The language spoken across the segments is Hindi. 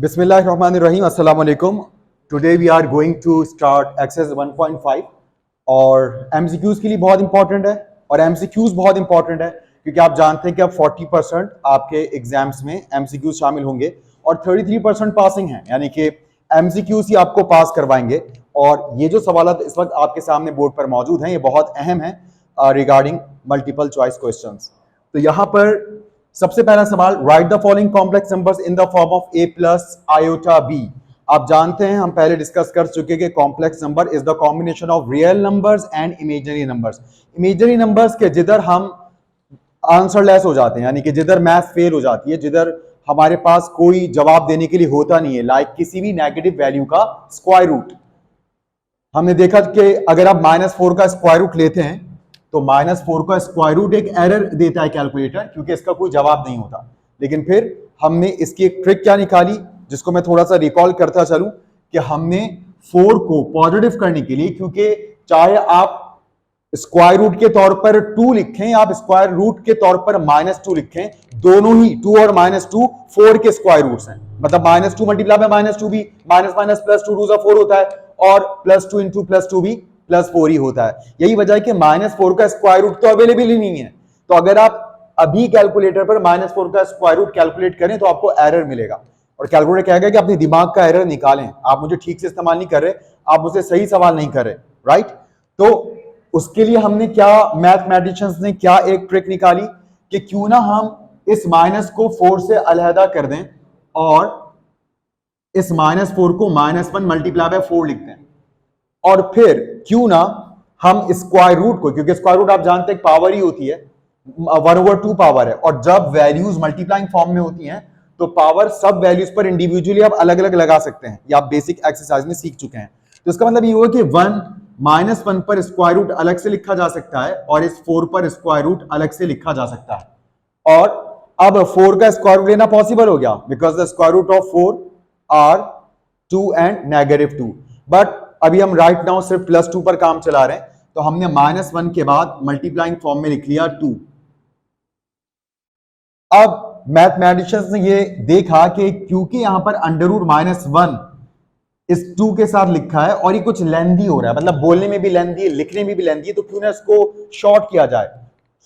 बिस्मिल्लाहिर्रहमानिर्रहीम अस्सलाम वालेकुम। Today we are going to start exercise 1.5 और एमसीक्यूज के लिए बहुत इंपॉर्टेंट है। और एमसीक्यूज बहुत इंपॉर्टेंट है क्योंकि आप जानते हैं कि अब 40% आपके एग्जाम्स में एमसीक्यूज शामिल होंगे और 33% पासिंग है, यानी कि एमसीक्यूज ही आपको पास करवाएंगे। और ये जो सवाल इस वक्त आपके सामने बोर्ड पर मौजूद हैं ये बहुत अहम है रिगार्डिंग मल्टीपल चॉइस क्वेश्चंस। तो यहाँ पर सबसे पहला सवाल, right the following complex numbers in the form of a plus iota b। आप जानते हैं, हम पहले डिस्कस कर चुके कि complex number is the combination of real numbers and imaginary numbers. Imaginary numbers के जिधर हम आंसर लेस हो जाते हैं, यानी कि जिधर मैथ फेल हो जाती है, जिधर हमारे पास कोई जवाब देने के लिए होता नहीं है, लाइक किसी भी नेगेटिव वैल्यू का स्क्वायर रूट। हमने देखा कि अगर आप -4 का स्क्वायर रूट लेते हैं तो -4 का स्क्वायर रूट एक एरर देता है कैलकुलेटर, क्योंकि इसका कोई जवाब नहीं होता। लेकिन फिर हमने इसकी एक ट्रिक क्या निकाली, जिसको मैं थोड़ा सा रिकॉल करता चलूं, कि हमने 4 को पॉजिटिव करने के लिए, क्योंकि चाहे आप स्क्वायर रूट के तौर पर 2 लिखें, आप स्क्वायर रूट के तौर पर -2 लिखें, दोनों ही 2 और -2 4 के स्क्वायर रूट्स हैं। मतलब -2 मल्टीप्लाई बाय -2 भी -+2 2 4 होता है, और +2 इंटू +2 भी +4 ही होता है। यही वजह है कि -4 का स्क्वायर रूट तो अवेलेबल ही नहीं है। तो अगर आप अभी कैलकुलेटर पर -4 का स्क्वायर रूट कैलकुलेट करें तो आपको एरर मिलेगा, और कैलकुलेटर कहेगा कि अपने दिमाग का एरर निकालें, आप मुझे ठीक से इस्तेमाल नहीं कर रहे, आप मुझसे सही सवाल नहीं कर रहे, राइट। तो उसके लिए हमने क्या, मैथमेटिशियंस ने क्या एक ट्रिक निकाली कि क्यों ना हम इस माइनस को 4 से अलहदा कर दें और इस -4 को -1 मल्टीप्लाई बाय 4 लिखते हैं, और फिर क्यों ना हम स्क्वायर रूट को, क्योंकि स्क्वायर रूट आप जानते हैं पावर ही होती है, 1/2 पावर है, और जब वैल्यूज मल्टीप्लाइंग फॉर्म में होती हैं तो पावर सब वैल्यूज पर इंडिविजुअली आप अलग अलग लगा सकते हैं, या आप बेसिक एक्सरसाइज में सीख चुके हैं। तो इसका मतलब ये हुआ कि 1 पर स्क्वायर रूट अलग से लिखा जा सकता है और इस 4 पर स्क्वायर रूट अलग से लिखा जा सकता है। और अब 4 का स्क्वायर रूट लेना पॉसिबल हो गया, because the square root of 4 are 2 and -2। But अभी हम राइट नाउ सिर्फ +2 पर काम चला रहे हैं, तो हमने -1 के बाद मल्टीप्लाइंग फॉर्म में लिख लिया 2। अब मैथमेटिशियंस ने ये देखा कि क्योंकि यहां पर √-1 इस 2 के साथ लिखा है और ये कुछ लेंथी हो रहा है, मतलब बोलने में भी लेंथी है, लिखने में भी लेंथी है, तो क्यों ना इसको शॉर्ट किया जाए।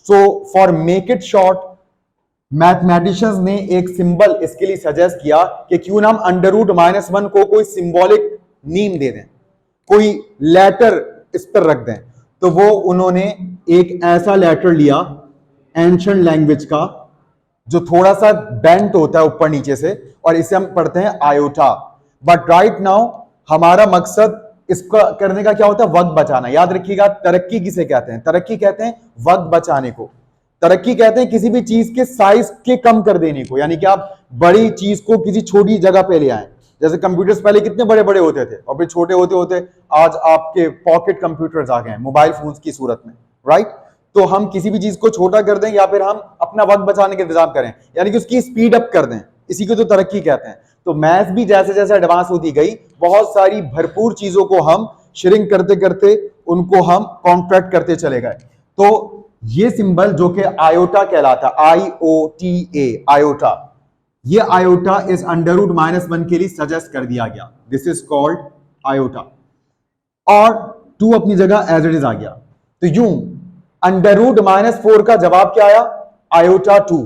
So for make it short, mathematicians ने एक सिंबल इसके लिए सजेस्ट किया कि क्यों ना हम √-1 को कोई सिंबॉलिक नेम दे दें, कोई लेटर इस पर रख दें। तो वो उन्होंने एक ऐसा लेटर लिया एंशिएंट लैंग्वेज का, जो थोड़ा सा बेंट होता है ऊपर नीचे से, और इसे हम पढ़ते हैं आयोटा। बट राइट नाउ हमारा मकसद इसका करने का क्या होता है, वक्त बचाना। याद रखिएगा, तरक्की किसे कहते हैं, तरक्की कहते हैं वक्त बचाने को। तरक्की कहते हैं किसी भी चीज के साइज के कम कर देने को, यानी कि आप बड़ी चीज को किसी छोटी जगह पे ले आए। जैसे कंप्यूटर्स पहले कितने बड़े बड़े होते थे और फिर छोटे होते होते आज आपके पॉकेट कंप्यूटर्स आ गए हैं मोबाइल फोन्स की सूरत में, राइट। तो हम किसी भी चीज को छोटा कर दें या फिर हम अपना वक्त बचाने का इंतजाम करें, यानी कि उसकी स्पीड अप कर दें, इसी को तो तरक्की कहते हैं। तो मैथ भी जैसे जैसे एडवांस होती गई, बहुत सारी भरपूर चीजों को हम श्रिंक करते करते उनको हम कॉन्ट्रैक्ट करते चले गए। तो ये सिंबल जो कि आयोटा कहलाता, IOTA, आयोटा, ये आयोटा इस √-1 के लिए सजेस्ट कर दिया गया, दिस इज कॉल्ड आयोटा। और 2 अपनी जगह एज इट इज आ गया। तो यूं √-4 का जवाब क्या आया, आयोटा 2।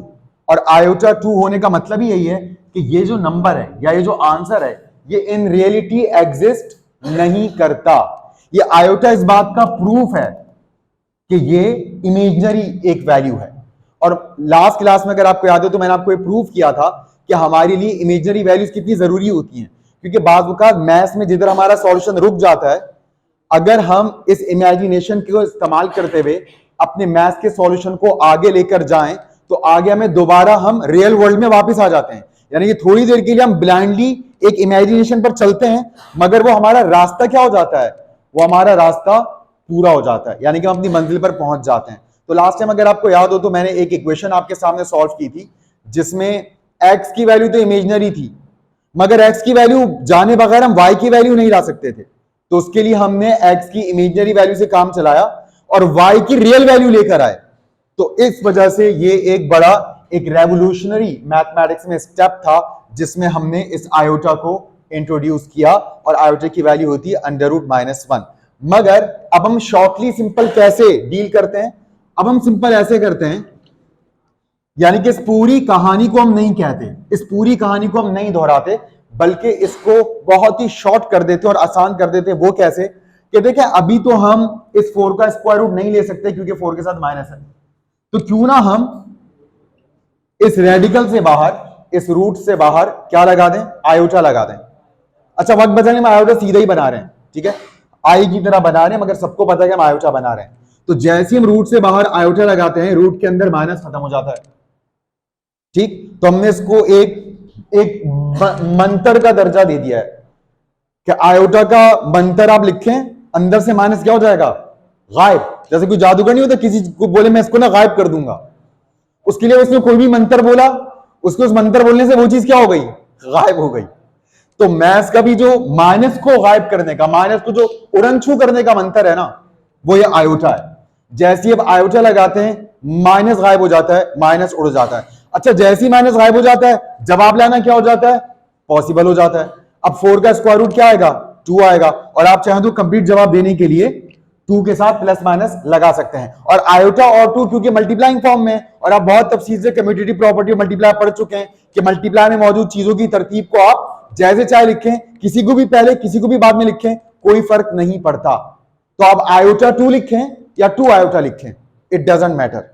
और आयोटा 2 होने का मतलब ही यही है कि ये जो नंबर है या ये जो आंसर है ये इन रियलिटी एग्जिस्ट नहीं करता। ये आयोटा इस बात का प्रूफ है कि ये इमेजिनरी एक वैल्यू है। और लास्ट क्लास में अगर आपको याद हो तो मैंने आपको ये प्रूफ किया था कि हमारे लिए इमेजिनरी वैल्यूज कितनी जरूरी होती हैं, क्योंकि बाज़ वक़्त मैथ्स में जिधर हमारा सॉल्यूशन रुक जाता है, अगर हम इस इमेजिनेशन को इस्तेमाल करते हुए अपने मैथ्स के सॉल्यूशन को आगे लेकर जाएं तो आगे हमें दोबारा हम रियल वर्ल्ड में वापस आ जाते हैं। यानी कि थोड़ी देर के लिए हम ब्लाइंडली एक इमेजिनेशन पर चलते हैं, मगर वो हमारा रास्ता क्या हो जाता है, वो हमारा रास्ता पूरा हो जाता है, यानी कि हम अपनी मंजिल पर पहुंच जाते हैं। तो लास्ट टाइम अगर आपको याद हो तो मैंने एक इक्वेशन आपके सामने सॉल्व की थी, जिसमें x की वैल्यू तो इमेजिनरी थी, मगर x की वैल्यू जाने बगैर हम y की वैल्यू नहीं ला सकते थे। तो उसके लिए हमने x की इमेजिनरी वैल्यू से काम चलाया और y की रियल वैल्यू लेकर आए। तो इस वजह से ये एक बड़ा एक रेवोल्यूशनरी मैथमेटिक्स में स्टेप था जिसमें हमने इस आयोटा को इंट्रोड्यूस किया और आयोटा की वैल्यू होती है √-1। मगर अब हम शॉर्टली सिंपल कैसे डील करते हैं? अब हम सिंपल ऐसे करते हैं, यानी कि इस पूरी कहानी को हम नहीं कहते, इस पूरी कहानी को हम नहीं दोहराते, बल्कि इसको बहुत ही शॉर्ट कर देते और आसान कर देते। वो कैसे कि देखें, अभी तो हम इस 4 का स्क्वायर रूट नहीं ले सकते क्योंकि 4 के साथ माइनस है, तो क्यों ना हम इस रेडिकल से बाहर, इस रूट से बाहर क्या लगा दें? आयोटा लगा दें। अच्छा, वक्त बचाने में आयोटा सीधा ही बना रहे हैं, ठीक है, आई की तरह बना रहे हैं, मगर सबको पता है कि हम आयोटा बना रहे हैं। तो जैसे हम रूट से बाहर आयोटा लगाते हैं, रूट के अंदर माइनस खत्म हो जाता है, ठीक। तो हमने इसको एक मंत्र का दर्जा दे दिया है कि आयोटा का मंत्र आप लिखें, अंदर से माइनस क्या हो जाएगा? गायब। जैसे कोई जादूगर नहीं होता, किसी को बोले मैं इसको ना गायब कर दूंगा, उसके लिए उसने कोई भी मंत्र बोला, उसको उस मंत्र बोलने से वो चीज क्या हो गई? गायब हो गई। तो मैथ्स का भी जो माइनस को गायब करने का, माइनस को जो उड़न छू करने का मंत्र है ना, वो ये आयोटा है। जैसे अब आयोटा लगाते हैं, माइनस गायब हो जाता है, माइनस उड़ जाता है। अच्छा, जैसे ही माइनस गायब हो जाता है, जवाब लाना क्या हो जाता है? पॉसिबल हो जाता है। अब 4 का स्क्वायर रूट क्या आएगा? 2 आएगा। और आप चाहें तो कंप्लीट जवाब देने के लिए 2 के साथ प्लस माइनस लगा सकते हैं। और आयोटा और 2 क्योंकि मल्टीप्लाइंग फॉर्म में, और आप बहुत तफसील से कम्यूटेटिव प्रॉपर्टी ऑफ मल्टीप्लाई पढ़ चुके हैं कि मल्टीप्लाई में मौजूद चीजों की तरतीब को आप जैसे चाहे लिखें, किसी को भी पहले किसी को भी बाद में लिखें, कोई फर्क नहीं पड़ता। तो आप आयोटा 2 लिखें या 2 आयोटा लिखें, इट डजंट मैटर,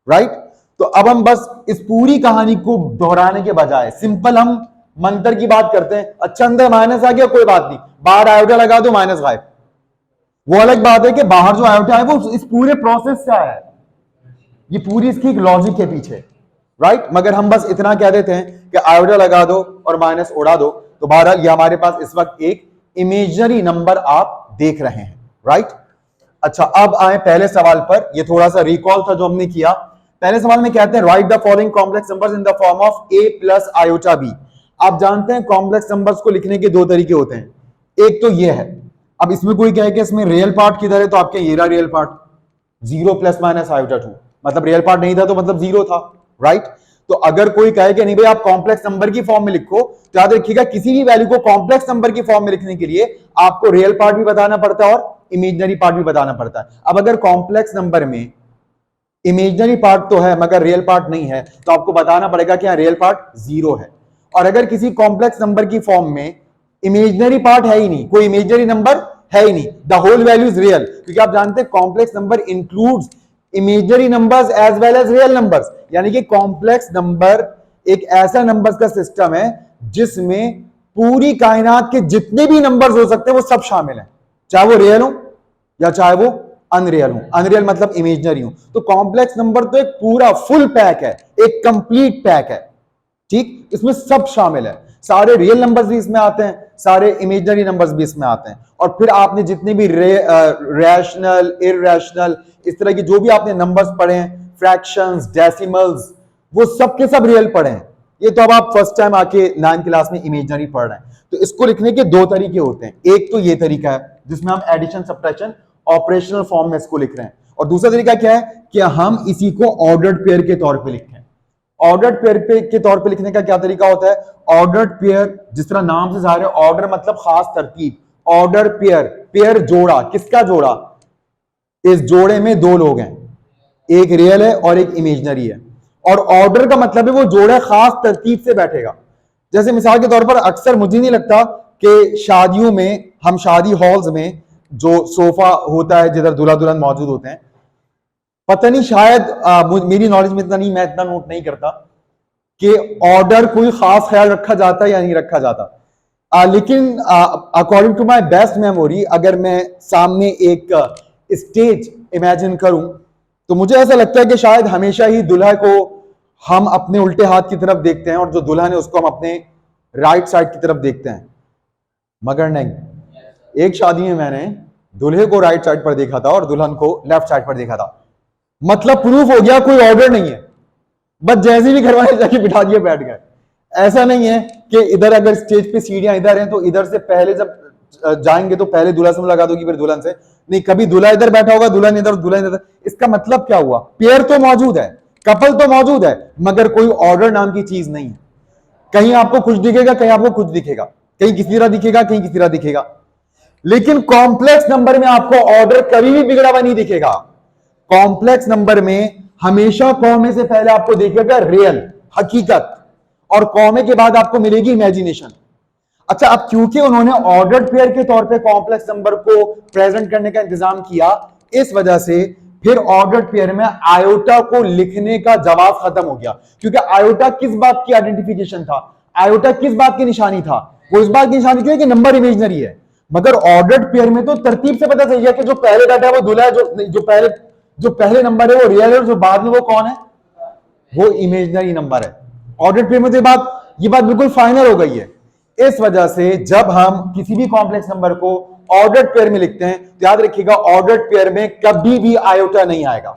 राइट। तो अब हम बस इस पूरी कहानी को दोहराने के बजाय सिंपल हम मंत्र की बात करते हैं। अच्छा, अंदर माइनस आ गया, कोई बात नहीं, बाहर आयोटा लगा दो, माइनस गायब। वो अलग बात है कि बाहर जो आयोटा है वो इस पूरे प्रोसेस से आया है, ये पूरी इसकी एक लॉजिक है पीछे, राइट। मगर हम बस इतना कह देते हैं कि आयोटा लगा दो और माइनस उड़ा दो। तो बहरहाल ये हमारे पास इस वक्त एक इमेजिनरी नंबर आप देख रहे हैं, राइट। अच्छा, अब आए पहले सवाल पर। ये थोड़ा सा रिकॉल था जो हमने किया। पहले सवाल में कहते हैं right the following complex numbers in the form of a plus iota b। आप जानते हैं कॉम्प्लेक्स नंबर्स को लिखने के 2 तरीके होते हैं। एक तो ये है, अब इसमें कोई कहे कि इसमें रियल पार्ट किधर है, तो आपके ये रहा real part, 0 plus minus iota 2, मतलब रियल पार्ट नहीं था तो मतलब 0 था, राइट। तो अगर कोई कहे कि नहीं भाई आप कॉम्प्लेक्स नंबर की फॉर्म में लिखो, तो याद रखिएगा किसी भी वैल्यू को कॉम्प्लेक्स नंबर की फॉर्म में लिखने के लिए आपको रियल पार्ट भी बताना पड़ता है और इमेजिनरी पार्ट भी बताना पड़ता है। अब अगर कॉम्प्लेक्स नंबर में इमेजिनरी पार्ट तो है मगर रियल पार्ट नहीं है, तो आपको बताना पड़ेगा कि रियल पार्ट 0 है। और अगर किसी कॉम्प्लेक्स नंबर की फॉर्म में इमेजिनरी पार्ट है ही नहीं, कोई इमेजिनरी नंबर है ही नहीं, the whole value is real, क्योंकि आप जानते हैं complex number includes imaginary numbers as well as real numbers. यानी कि कॉम्प्लेक्स नंबर एक ऐसा नंबर्स का सिस्टम है जिसमें पूरी कायनात के जितने भी नंबर्स हो सकते हैं वो सब शामिल हैं, चाहे वो रियल हो या चाहे वो अनरियल हूं। अनरियल मतलब इमेजिनरी हूं। तो कॉम्प्लेक्स नंबर तो एक पूरा फुल पैक है, एक कंप्लीट पैक है, ठीक। इसमें सब शामिल है, सारे रियल नंबर्स भी इसमें आते हैं, सारे इमेजिनरी नंबर्स भी इसमें आते हैं। और फिर आपने जितने भी रैशनल, इररेशनल, इस तरह की जो भी आपने नंबर्स पढ़े हैं, फ्रैक्शंस, डेसिमल्स, वो सब के सब रियल पढ़े हैं। ये तो अब आप फर्स्ट टाइम आके 9th क्लास में इमेजिनरी पढ़ रहे हैं। तो इसको लिखने के 2 तरीके होते हैं। एक तो ये तरीका है जिसमें हम एडिशन, सब्ट्रैक्शन, ऑपरेशनल फॉर्म में इसको लिख रहे हैं, और दूसरा तरीका क्या है कि हम इसी को ऑर्डर्ड पेयर के तौर पे लिखें। ऑर्डर्ड पेयर के तौर पे लिखने का क्या तरीका होता है? ऑर्डर्ड पेयर, जिस तरह नाम से जाहिर है, ऑर्डर मतलब खास तरतीब, ऑर्डर पेयर, पेयर जोड़ा, किसका जोड़ा? इस जोड़े में 2 लोग हैं, एक रियल है और एक इमेजिनरी है। और ऑर्डर का मतलब है वो जोड़ा खास तरतीब से बैठेगा। जैसे मिसाल के तौर पर अक्सर मुझे नहीं लगता कि शादियों में, हम शादी हॉल्स में जो सोफा होता है जिधर दूल्हा दुल्हन मौजूद होते हैं, पता नहीं शायद मेरी नॉलेज में इतना नहीं, मैं इतना नोट नहीं करता कि ऑर्डर कोई खास ख्याल रखा जाता है या नहीं रखा जाता। लेकिन according to my best memory, अगर मैं सामने एक स्टेज इमेजिन करूं तो मुझे ऐसा लगता है कि शायद हमेशा ही दुल्हा को हम अपने उल्टे हाथ की तरफ देखते हैं और जो दुल्हन है उसको हम अपने राइट साइड की तरफ देखते हैं। मगर नहीं, एक शादी में मैंने दूल्हे को राइट साइड पर देखा था और दुल्हन को लेफ्ट साइड पर देखा था। मतलब प्रूफ हो गया कोई ऑर्डर नहीं है, बस जैसे भी घर वाले जाके बिठा दिए बैठ गए। ऐसा नहीं है कि इधर अगर स्टेज पे सीढ़ियां इधर हैं तो इधर से पहले जब जाएंगे तो पहले दूल्हा से मुलाकात होगी फिर दुल्हन से, नहीं, कभी दूल्हा इधर बैठा होगा, दुल्हन इधर, दुल्हन इधर। इसका मतलब क्या हुआ? पेयर तो मौजूद है, कपल तो मौजूद है मगर कोई ऑर्डर नाम की चीज नहीं है। कहीं आपको कुछ दिखेगा, कहीं आपको कुछ दिखेगा, कहीं किसी तरह दिखेगा, कहीं किसी तरह दिखेगा। लेकिन कॉम्प्लेक्स नंबर में आपको ऑर्डर कभी भी बिगड़ा हुआ नहीं दिखेगा। कॉम्प्लेक्स नंबर में हमेशा कॉमे से पहले आपको दिखेगा रियल, हकीकत, और कॉमे के बाद आपको मिलेगी इमेजिनेशन। अच्छा, अब क्योंकि उन्होंने ऑर्डर्ड पेयर के तौर पे कॉम्प्लेक्स नंबर को प्रेजेंट करने का इंतजाम किया, इस वजह से फिर ऑर्डर्ड पेयर में आयोटा को लिखने का जवाब खत्म हो गया। क्योंकि आयोटा किस बात की आइडेंटिफिकेशन था, आयोटा किस बात की निशानी था, वो इस बात की निशानी थी कि नंबर इमेजिनरी है। मगर ऑर्डर्ड पेयर में तो तरतीब से पता चल गया कि जो पहले बैठा है वो दूल्हा है, जो पहले नंबर है वो रियल है, और जो बाद में वो कौन है, वो इमेजिनरी नंबर है। ऑर्डर्ड पेयर में ये बात बिल्कुल फाइनल हो गई है। इस वजह से जब हम किसी भी कॉम्प्लेक्स नंबर को ऑर्डर्ड पेयर में लिखते हैं तो याद रखिएगा ऑर्डर्ड पेयर में कभी भी आयोटा नहीं आएगा,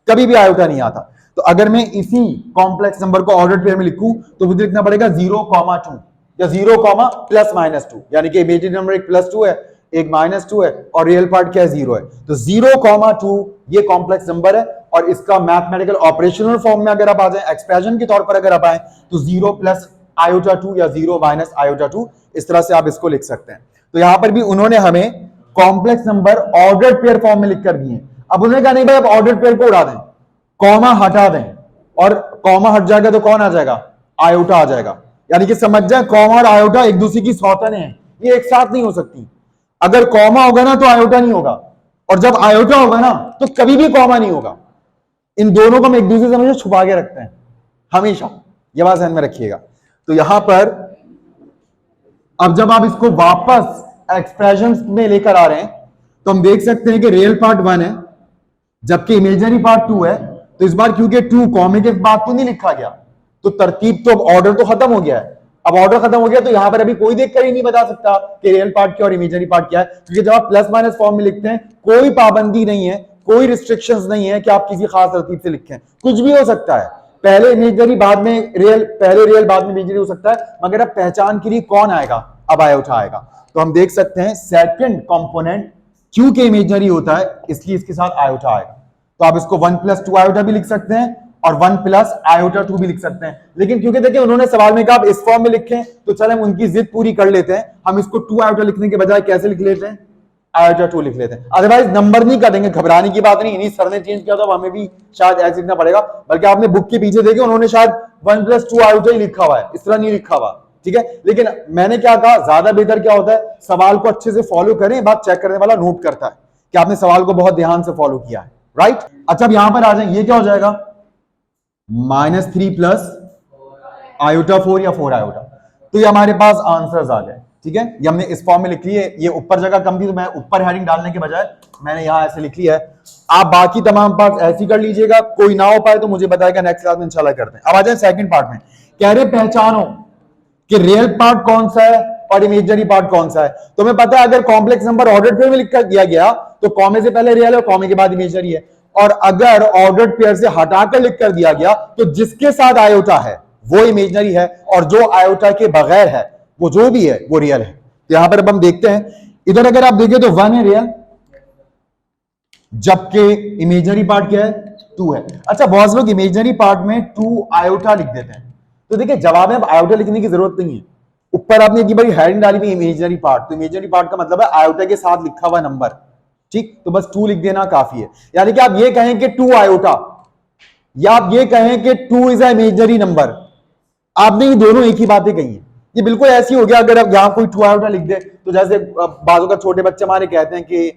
कभी भी आयोटा नहीं आता। तो अगर मैं इसी कॉम्प्लेक्स नंबर को ऑर्डर्ड पेयर में लिखूं तो मुझे लिखना पड़ेगा 0,2 या 0,+-2, यानी कि इमेजिनरी नंबर एक +2 है, एक -2 है, और रियल पार्ट क्या है, 0 है। तो 0,2 ये कॉम्प्लेक्स नंबर है, और इसका मैथमेटिकल ऑपरेशनल फॉर्म में अगर आप आ जाए, एक्सप्रेशन के तौर पर अगर आप आए, तो 0+i2 या 0-i2, इस तरह से आप इसको लिख सकते हैं। तो यहां पर भी उन्होंने हमें complex number ordered pair form में लिख कर दिए। अब उन्होंने कहा नहीं भाई आप ऑर्डर्ड पेयर को उड़ा दें, कॉमा हटा दें, और कॉमा हट जाएगा तो कौन आ जाएगा, आयोटा आ जाएगा। यानी कि समझ जाए कॉमा और आयोटा एक दूसरे की सौतन है, ये एक साथ नहीं हो सकती। अगर कॉमा होगा ना तो आयोटा नहीं होगा, और जब आयोटा होगा ना तो कभी भी कॉमा नहीं होगा। इन दोनों को हम एक दूसरे से हमेशा छुपा के रखते हैं, हमेशा, ये बात ध्यान में रखिएगा। तो यहां पर अब जब आप इसको वापस एक्सप्रेशंस में लेकर आ रहे हैं तो हम देख सकते हैं कि रियल पार्ट 1 है जबकि इमेजिनरी पार्ट 2 है। तो इस बार क्योंकि 2 कॉमे के बाद तो नहीं लिखा गया, तो तरतीब तो अब ऑर्डर तो खत्म हो गया है। अब ऑर्डर खत्म हो गया तो यहां पर अभी कोई देखकर ही नहीं बता सकता कि रियल पार्ट क्या और इमेजिनरी पार्ट क्या है, क्योंकि जब आप प्लस माइनस फॉर्म में लिखते हैं कोई पाबंदी नहीं है, कोई रिस्ट्रिक्शंस नहीं है कि आप किसी खास तरतीब से लिखें, कुछ भी हो सकता है। पहले इमेजिनरी बाद में रियल, पहले रियल बाद में इमेजिनरी हो सकता है, मगर अब पहचान के लिए कौन आएगा, अब आयोटा आएगा। तो हम देख सकते हैं सेकंड कंपोनेंट क्योंकि इमेजिनरी होता है इसलिए इसके साथ आयोटा आएगा। तो आप इसको 1+2 आयोटा भी लिख सकते हैं और 1+i2 भी लिख सकते हैं। लेकिन क्योंकि देखिए उन्होंने सवाल में कहा आप इस फॉर्म में लिखें, तो चले हम उनकी जिद पूरी कर लेते हैं, हम इसको 2 आयोटा लिखने के बजाय कैसे लिख लेते हैं, i2 लिख लेते हैं। अदरवाइज नंबर नहीं काटेंगे, घबराने की बात नहीं, इन्हीं सर ने चेंज किया तो हमें भी शायद ऐसे लिखना पड़ेगा। बल्कि आपने बुक के पीछे देखे उन्होंने शायद 1+2 आयोटा ही लिखा हुआ है, इस तरह नहीं लिखा हुआ, ठीक है। लेकिन मैंने क्या कहा, ज्यादा बेहतर क्या होता है, सवाल को अच्छे से फॉलो करें, बात चेक करने वाला नोट करता है कि आपने सवाल को बहुत ध्यान से फॉलो किया है, राइट। अच्छा अब यहां पर आ जाए, ये क्या हो जाएगा, -3 प्लस आयोटा 4 या 4 आयोटा। तो ये हमारे पास आंसर्स आ गए, ठीक है। ये हमने इस फॉर्म में लिख ली है, ये ऊपर जगह कम थी तो मैं ऊपर हेडिंग डालने के बजाय मैंने यहां ऐसे लिख लिया है। आप बाकी तमाम पार्ट ऐसी कर लीजिएगा, कोई ना हो पाए तो मुझे बताएगा, नेक्स्ट क्लास में इंशाल्लाह करते हैं। अब आ जाए सेकंड पार्ट में, कह रहे पहचानो कि रियल पार्ट कौन सा है और इमेजिनरी पार्ट कौन सा है। तो हमें पता है अगर कॉम्प्लेक्स नंबर ऑर्डर्ड पेयर में लिख कर दिया गया तो कॉमे से पहले रियल है और कॉमे के बाद इमेजिनरी है, और अगर ऑर्डर्ड पेयर से हटाकर लिख कर दिया गया तो जिसके साथ आयोटा है वो इमेजिनरी है, और जो आयोटा के बगैर है वो जो भी है वो रियल है। तो यहां पर अब हम देखते हैं, इधर अगर आप देखें तो 1 है रियल, जबकि इमेजिनरी पार्ट क्या है, 2 है। अच्छा बहुत लोग इमेजिनरी पार्ट में 2 आयोटा लिख देते हैं, तो देखिए जवाब में अब आयोटा लिखने की जरूरत नहीं है। ऊपर आपने एक बार हेडिंग डाली हुई इमेजिनरी पार्ट, तो इमेजिनरी पार्ट का मतलब है आयोटा के साथ लिखा हुआ नंबर, ठीक। तो बस 2 लिख देना काफी है। यानी कि आप ये कहें कि 2 आयोटा, या आप ये कहें कि 2 इज अ इमेजिनरी नंबर, आपने ये दोनों एक ही बातें कही है। ये बिल्कुल ऐसी हो गया अगर आप यहां कोई 2 आयोटा लिख दे, तो जैसे बाजू का छोटे बच्चे हमारे कहते हैं कि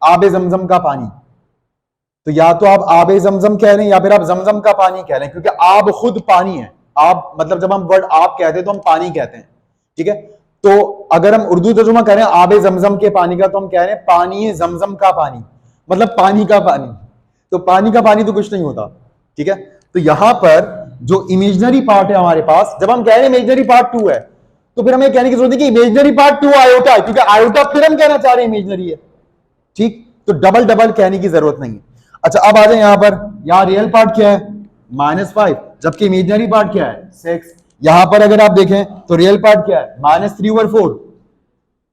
आबे जमजम का पानी, तो या तो आप आबे जमजम कह रहे हैं या फिर आप जमजम का पानी कह रहे हैं, क्योंकि आब खुद पानी है। आप मतलब जब हम वर्ड आप कहते हैं तो हम पानी कहते हैं, ठीक है। तो अगर हम उर्दू तर्जुमा करें आबे जमजम के पानी का, तो हम कह रहे हैं पानी जमजम का पानी, मतलब पानी का पानी। तो पानी का पानी तो कुछ नहीं होता, ठीक है। तो यहां पर जो इमेजिनरी पार्ट है हमारे पास, जब हम कह रहे हैं इमेजिनरी पार्ट 2 है, तो फिर हमें कहने की जरूरत है कि इमेजिनरी पार्ट 2 आयोटा है, क्योंकि आयोटा फिर हम कहना चाह रहे हैं इमेजिनरी है, ठीक। तो डबल डबल कहने की जरूरत नहीं है। अच्छा अब आ जाए यहां पर, यहां रियल पार्ट क्या है, -5, जबकि इमेजिनरी पार्ट क्या है, 6। यहां पर अगर आप देखें तो रियल पार्ट क्या है, -3/4।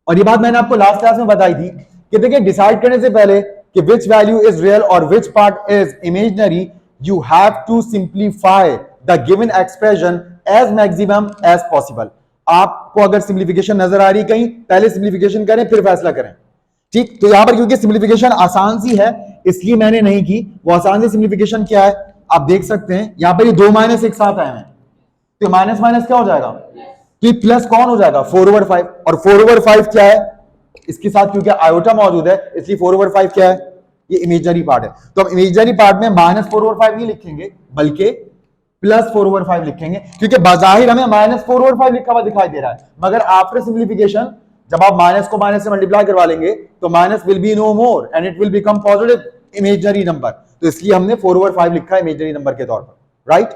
और ये बात मैंने आपको लास्ट क्लास में बताई थी कि देखिए डिसाइड करने से पहले कि विच वैल्यू इज रियल और which part is imaginary, you have to simplify the given expression as maximum as possible. आपको अगर सिंप्लीफिकेशन नजर आ रही कहीं, पहले सिंप्लीफिकेशन करें फिर फैसला करें, ठीक। तो यहां पर क्योंकि सिंप्लीफिकेशन आसान सी है इसलिए मैंने नहीं की। वो आसान सी सिंप्लीफिकेशन क्या है आप देख सकते हैं, यहां पर ये 2 माइनस एक साथ आए हैं, तो माइनस माइनस क्या हो जाएगा, तो ये प्लस कौन हो जाएगा 4/5, और 4/5 क्या है इसके साथ, क्योंकि आयोटा मौजूद है इसलिए 4/5 क्या है, ये इमेजनरी पार्ट है। तो हम इमेजनरी पार्ट में -4/5 नहीं लिखेंगे बल्कि +4/5 लिखेंगे, क्योंकि बाजाहिर हमें -4/5 लिखा हुआ दिखाई दे रहा है, मगर आफ्टर सिंप्लीफिकेशन जब आप माइनस को माइनस से मल्टीप्लाई करवा लेंगे तो minus will be no more and it will become positive imaginary number, तो इसलिए हमने 4/5 लिखा है इमेजनरी नंबर के तौर पर, राइट।